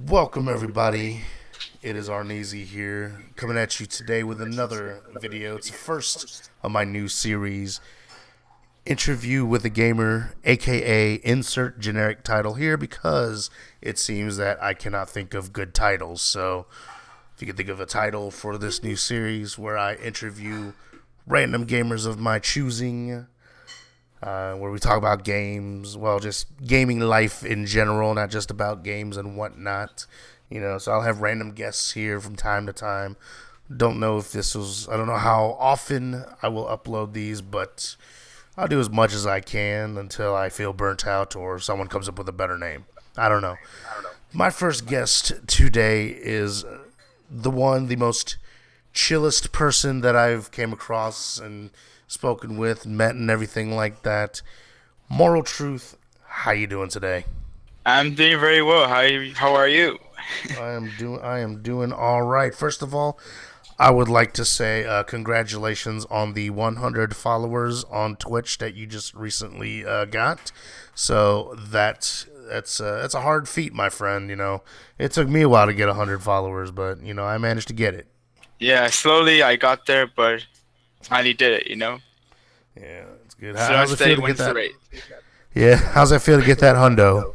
Welcome, everybody. It is Arneezy here, coming at you today with another video. It's the first of my new series, Interview with a Gamer, aka insert generic title here, because it seems that I cannot think of good titles. So, if you could think of a title for this new series where I interview random gamers of my choosing, where we talk about games, well, just gaming life in general, not just about games and whatnot. So I'll have random guests here from time to time. I don't know how often I will upload these, but I'll do as much as I can until I feel burnt out or someone comes up with a better name. I don't know. My first guest today is the most chillest person that I've came across and spoken with, met, and everything like that. Moral Truth, how you doing today? I'm doing very well. How are you? I am doing all right. First of all, I would like to say congratulations on the 100 followers on Twitch that you just recently got. So that's a hard feat, my friend. It took me a while to get 100 followers, but I managed to get it. Yeah, slowly I got there, but finally did it. Yeah, it's good. Slow and How's it feel steady to get wins the that? race. Yeah, how's it feel to get that hundo?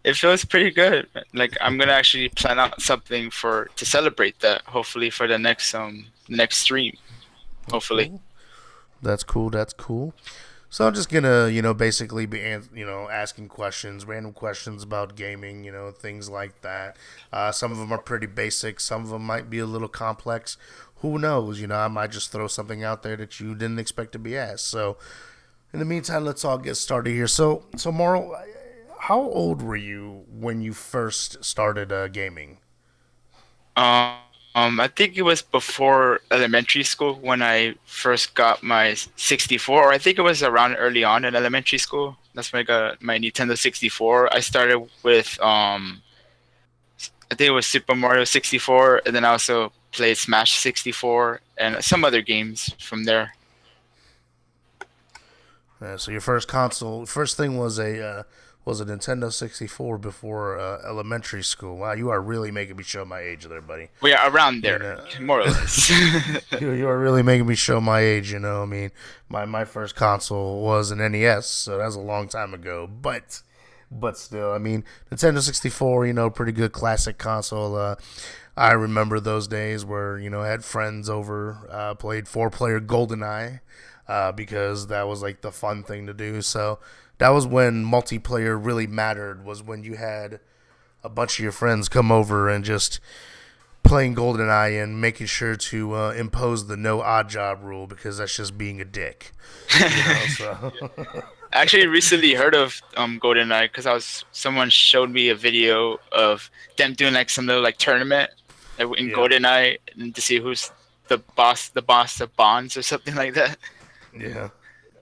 It feels pretty good. Like I'm gonna actually plan out something for to celebrate that. Hopefully for the next stream. That's Hopefully. cool. That's cool. That's cool. So I'm just gonna, basically be, asking questions, random questions about gaming, things like that. Some of them are pretty basic. Some of them might be a little complex. Who knows? I might just throw something out there that you didn't expect to be asked. So in the meantime, let's all get started here. So Moral, how old were you when you first started gaming? Um, I think it was before elementary school when I first got my 64, or I think it was around early on in elementary school. That's when I got my Nintendo 64. I started with I think it was Super Mario 64, and then I also played Smash 64 and some other games from there. So your first thing was a Nintendo 64 before elementary school. Wow, you are really making me show my age there, buddy. Well, yeah, around You there, know, more or less. you are really making me show my age. I mean, my first console was an NES, so that's a long time ago. But still, I mean, Nintendo 64, pretty good classic console. I remember those days where I had friends over, played 4-player GoldenEye, because that was like the fun thing to do. So that was when multiplayer really mattered. Was when you had a bunch of your friends come over and just playing GoldenEye and making sure to impose the no odd job rule because that's just being a dick. So I actually recently heard of GoldenEye because I was someone showed me a video of them doing like some little like tournament in yeah, GoldenEye and to see who's the boss of Bonds or something like that. yeah.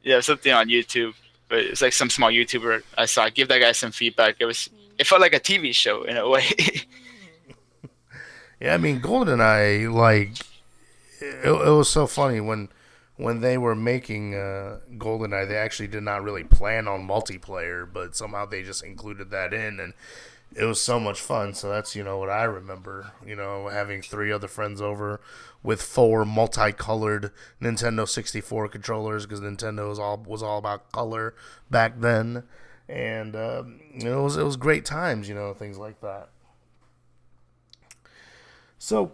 Yeah, something on YouTube. But it's like some small YouTuber I saw. Give that guy some feedback. It felt like a TV show in a way. Yeah, I mean, GoldenEye, like, it was so funny when they were making GoldenEye, they actually did not really plan on multiplayer, but somehow they just included that in, and it was so much fun. So that's what I remember. Having three other friends over with four multicolored Nintendo 64 controllers because Nintendo was all about color back then, and it was great times. Things like that. So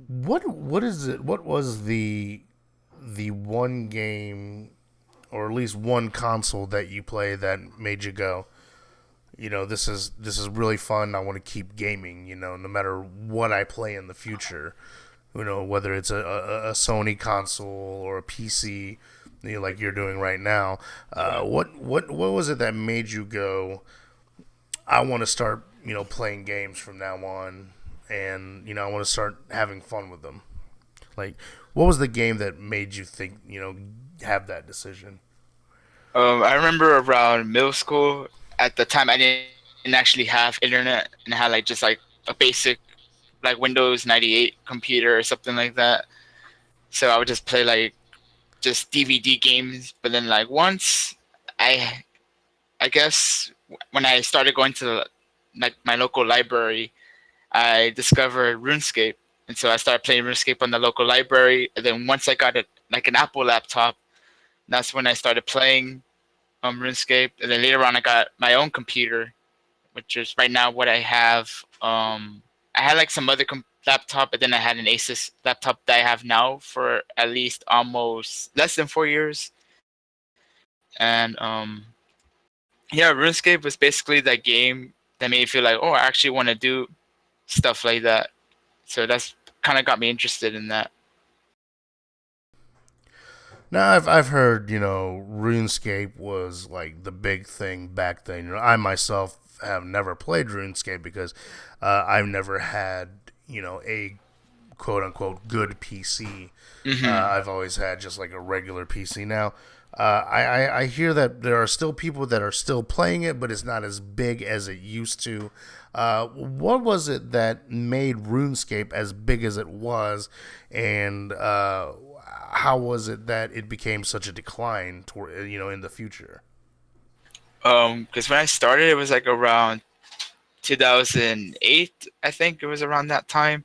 what is it? What was the one game or at least one console that you play that made you go, this is really fun. I want to keep gaming. No matter what I play in the future. Whether it's a Sony console or a PC, like you're doing right now. What was it that made you go? I want to start playing games from now on, and I want to start having fun with them. Like, what was the game that made you think have that decision? I remember around middle school. At the time, I didn't actually have internet and I had like just like a basic like Windows 98 computer or something like that. So I would just play like just DVD games. But then like once I I guess when I started going to like my local library, I discovered RuneScape, and so I started playing RuneScape on the local library. And then once I got like an Apple laptop, that's when I started playing RuneScape. And then later on, I got my own computer, which is right now what I have. I had like some other laptop, but then I had an Asus laptop that I have now for at least almost less than 4 years. And yeah, RuneScape was basically that game that made me feel like, oh, I actually want to do stuff like that. So that's kind of got me interested in that. Now I've heard RuneScape was like the big thing back then. I myself have never played RuneScape because I've never had a quote unquote good PC. Hmm. I've always had just like a regular PC. Now I hear that there are still people that are still playing it, but it's not as big as it used to. What was it that made RuneScape as big as it was, and how was it that it became such a decline toward in the future? Because when I started, it was like around 2008. I think it was around that time,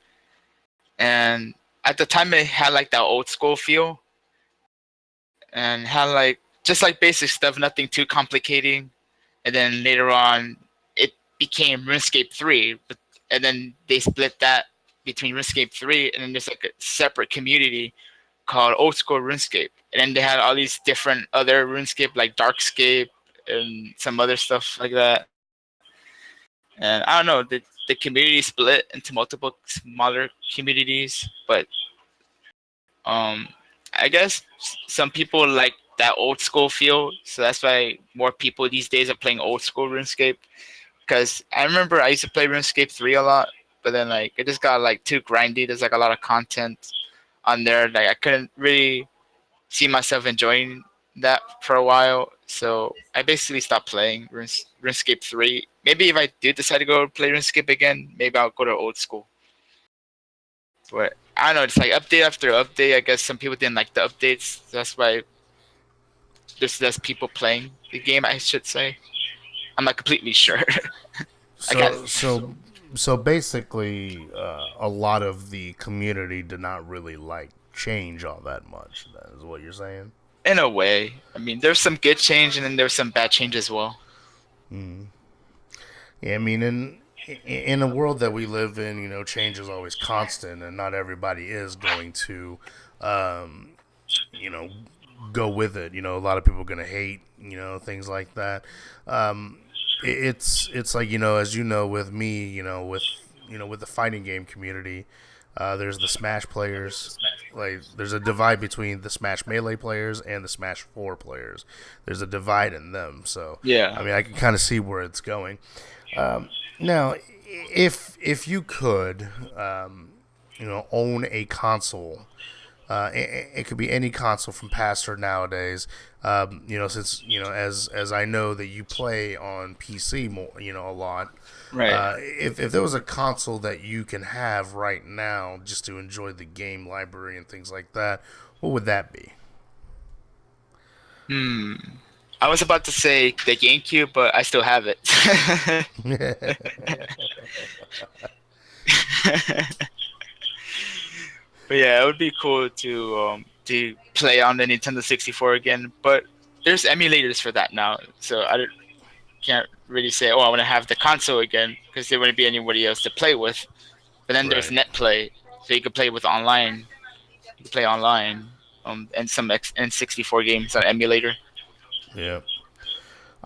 and at the time it had like that old school feel and had like just like basic stuff, nothing too complicating. And then later on, it became RuneScape 3, and then they split that between RuneScape 3, and then there's like a separate community called Old School RuneScape. And then they had all these different other RuneScape like Darkscape and some other stuff like that. And I don't know, the community split into multiple smaller communities, but um, I guess some people like that old school feel, so that's why more people these days are playing old school RuneScape. Because I remember I used to play RuneScape 3 a lot, but then like it just got like too grindy. There's like a lot of content on there. Like I couldn't really see myself enjoying that for a while, so I basically stopped playing RuneScape 3. Maybe if I do decide to go play RuneScape again, maybe I'll go to old school. But I don't know, it's like update after update. I guess some people didn't like the updates. That's why there's less people playing the game, I should say. I'm not completely sure. I got So so basically, a lot of the community did not really like change all that much. That is what you're saying. in a way. I mean, there's some good change and then there's some bad change as well. Mm. Yeah, I mean, in a world that we live in, change is always constant, and not everybody is going to, um, you know, go with it. A lot of people are going to hate, things like that. Um, it's like as with me, with the fighting game community, there's the Smash players. Like, there's a divide between the Smash Melee players and the Smash 4 players. There's a divide in them. So, Yeah. I mean, I can kind of see where it's going. Now, if you could, own a console, it could be any console from past or nowadays. Since as I know that you play on PC more, a lot. Right. If there was a console that you can have right now just to enjoy the game library and things like that, what would that be? Hmm. I was about to say the GameCube, but I still have it. But yeah, it would be cool to play on the Nintendo 64 again. But there's emulators for that now, so can't really say, oh, I want to have the console again because there wouldn't be anybody else to play with. But then there's Right. NetPlay, so you could play with online. You could play online, and some N64 games on emulator. Yeah.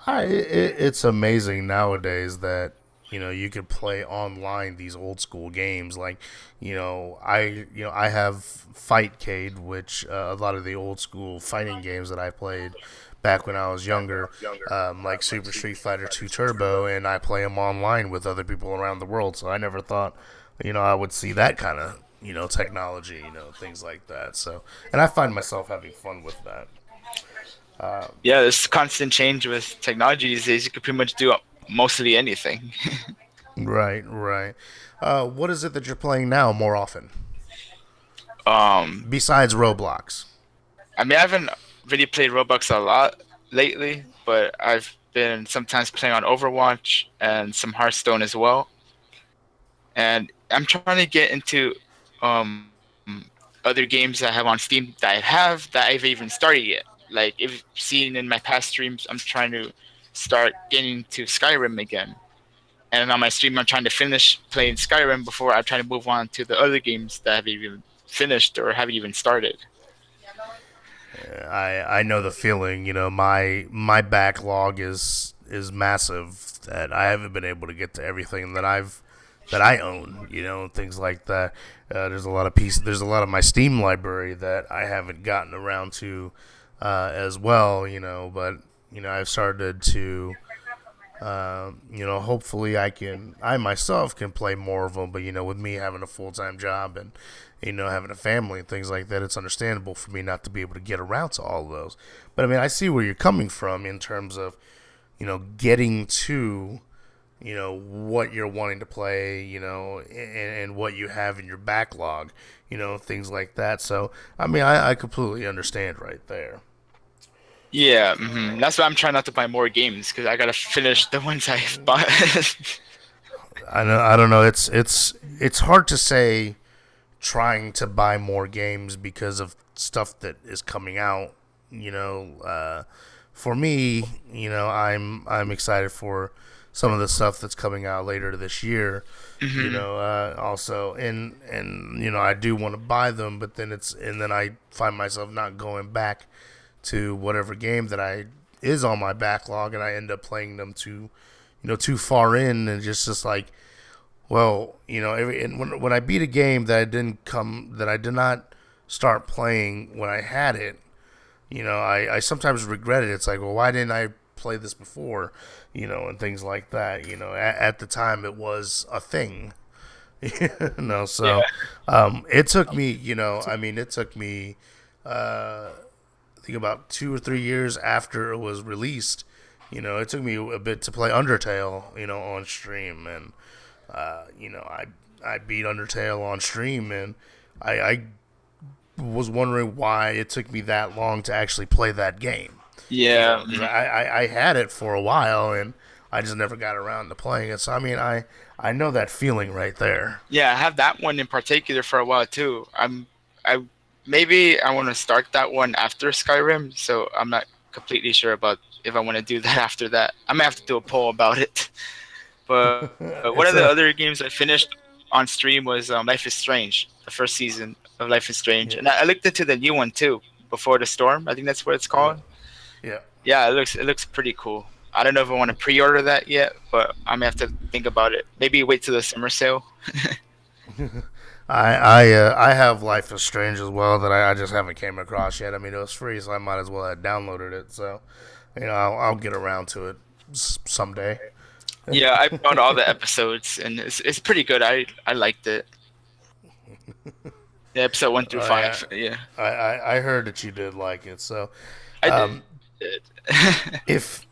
It's amazing nowadays that you could play online these old school games. Like, I have Fightcade, which a lot of the old school fighting games that I played back when I was younger, like Super Street Fighter 2 Turbo, and I play them online with other people around the world. So I never thought I would see that kind of technology, things like that. So, and I find myself having fun with that. Yeah, there's constant change with technology these days. You could pretty much do mostly anything. Right, right. What is it that you're playing now more often um, besides Roblox? I mean, I haven't really played Roblox a lot lately, but I've been sometimes playing on Overwatch and some Hearthstone as well. And I'm trying to get into um, other games that I have on Steam that I've even started yet. Like if seen in my past streams, I'm trying to start getting to Skyrim again. And on my stream, I'm trying to finish playing Skyrim before I try to move on to the other games that have even finished or haven't even started. I know the feeling. My backlog is massive. That I haven't been able to get to everything that I own. Things like that. There's a lot of my Steam library that I haven't gotten around to as well. But I've started to. Hopefully I myself can play more of them. But with me having a full time job and having a family and things like that, it's understandable for me not to be able to get around to all of those. But I mean, I see where you're coming from in terms of getting to what you're wanting to play, and what you have in your backlog, things like that. So I mean, I completely understand right there. Yeah, that's why I'm trying not to buy more games because I gotta finish the ones I've bought. I don't know. It's hard to say trying to buy more games because of stuff that is coming out. For me, I'm excited for some of the stuff that's coming out later this year. Also, and I do want to buy them, but then I find myself not going back to whatever game that I is on my backlog, and I end up playing them too far in, and just like, well, and when I beat a game that I did not start playing when I had it, I sometimes regret it. It's like, well, why didn't I play this before, and things like that. At the time it was a thing, so it took me, it took me, I think about 2 or 3 years after it was released. It took me a bit to play Undertale, on stream, and I beat Undertale on stream, and I was wondering why it took me that long to actually play that game. Yeah. 'Cause I had it for a while, and I just never got around to playing it. So I mean, I know that feeling right there. Yeah, I have that one in particular for a while too. I maybe I want to start that one after Skyrim, so I'm not completely sure about if I want to do that after that. I might have to do a poll about it. But one It's of the a other games I finished on stream was Life is Strange, the first season of Life is Strange, yeah, and I looked into the new one too, Before the Storm. I think that's what it's yeah, called. yeah. Yeah, it looks pretty cool. I don't know if I want to pre-order that yet, but I may have to think about it. Maybe wait till the summer sale. I have Life is Strange as well that I just haven't came across yet. I mean, it was free, so I might as well have downloaded it. So, I'll get around to it someday. Yeah, I bought all the episodes, and it's pretty good. I liked it. The episode one through Yeah, five. Yeah, I heard that you did like it. So, I um, did. if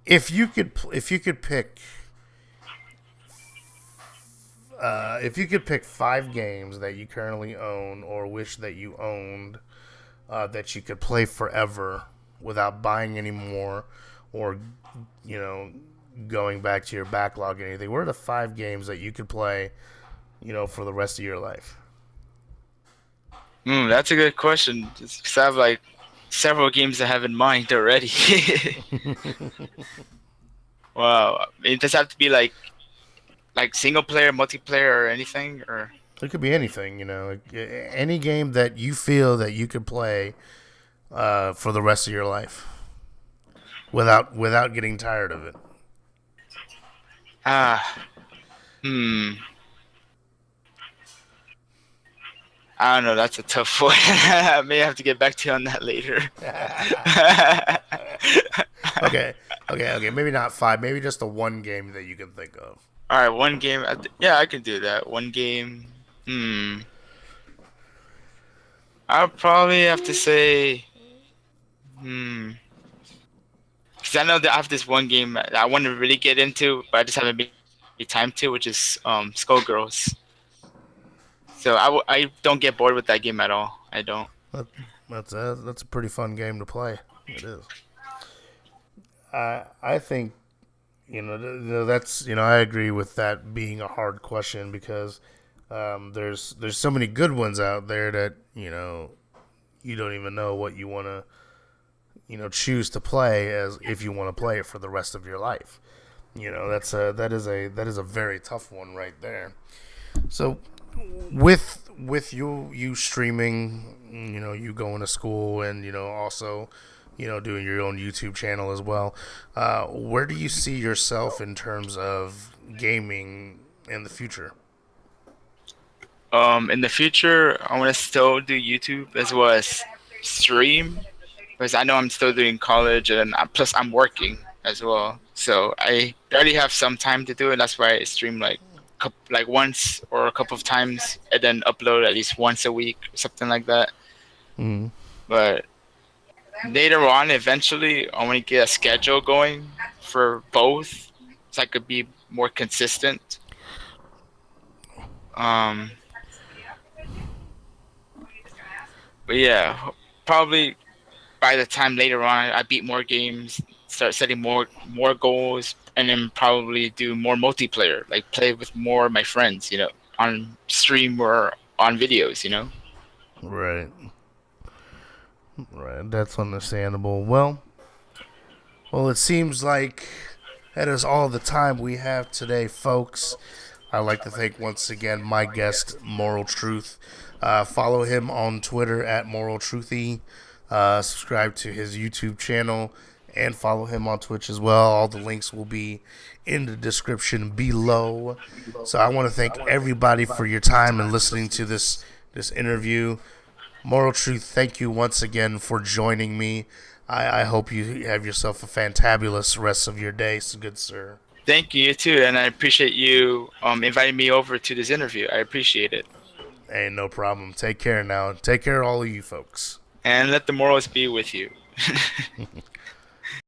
if you could pick if you could pick 5 games that you currently own or wish that you owned, that you could play forever without buying any more, or you know going back to your backlog or anything, what are the 5 games that you could play, for the rest of your life? That's a good question. Because I have like several games I have in mind already. Wow, it does have to be like single player, multiplayer, or anything, or It could be anything, any game that you feel that you could play for the rest of your life without getting tired of it. ah, hmm. I don't know. That's a tough one. I may have to get back to you on that later. Okay, okay. Maybe not 5. Maybe just the one game that you can think of. All right, one game. Yeah, I can do that. One game. I'll probably have to say. Because I know that I have this one game that I want to really get into, but I just haven't been time to, which is Skullgirls. So I don't get bored with that game at all. I don't. That, that's a pretty fun game to play. It is. I think that's I agree with that being a hard question because there's so many good ones out there that you don't even know what you want to choose to play as if you want to play it for the rest of your life. That is a very tough one right there. So with you streaming, you going to school and also doing your own YouTube channel as well. Where do you see yourself in terms of gaming in the future? In the future, I want to still do YouTube as well as stream because I know I'm still doing college and plus I'm working as well. So I already have some time to do it. That's why I stream like once or a couple of times and then upload at least once a week or something like that. Mm. But later on, eventually, I want to get a schedule going for both so I could be more consistent. Um, but yeah, probably by the time later on I beat more games, start setting more goals, and then probably do more multiplayer, like play with more of my friends, on stream or on videos. Right, right. That's understandable. Well, it seems like that is all the time we have today, folks. I'd like to thank once again my guest, Moral Truth. Follow him on Twitter at Moral Truthy. Subscribe to his YouTube channel and follow him on Twitch as well. All the links will be in the description below. So I want to thank everybody for your time and listening to this interview. Moral Truth, thank you once again for joining me. I hope you have yourself a fantabulous rest of your day, so good sir. Thank you, you too, and I appreciate you inviting me over to this interview. I appreciate it. Hey, no problem. Take care now. Take care, all of you folks. And let the morals be with you.